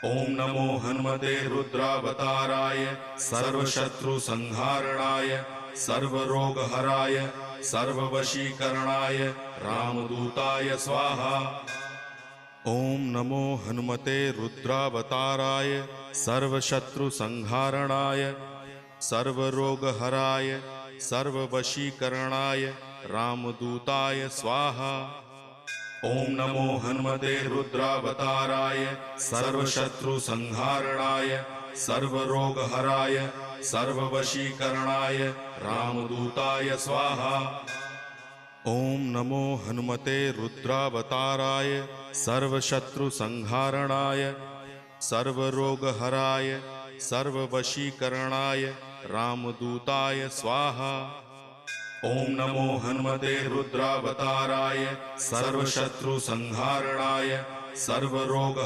ओम नमो हनुमते रुद्रावताराय सर्वशत्रुसंहारणाय सर्वरोगहराय सर्ववशीकरणाय रामदूताय स्वाहा। ओम नमो हनुमते रुद्रावताराय सर्वशत्रुसंहारणाय सर्वरोगहराय सर्ववशीकरणाय रामदूताय स्वाहा। ओम नमो हनुमते रुद्रावताराय सर्वशत्रुसंहारणाय सर्वरोगहराय सर्ववशीकरणाय रामदूताय स्वाहा। ओम नमो हनुमते रुद्रावताराय सर्वशत्रुसंहारणाय सर्वरोगहराय सर्ववशीकरणाय रामदूताय स्वाहा। ओम नमो हनुमते रुद्रावताराय सर्वशत्रुसंहारणाय सर्वरोग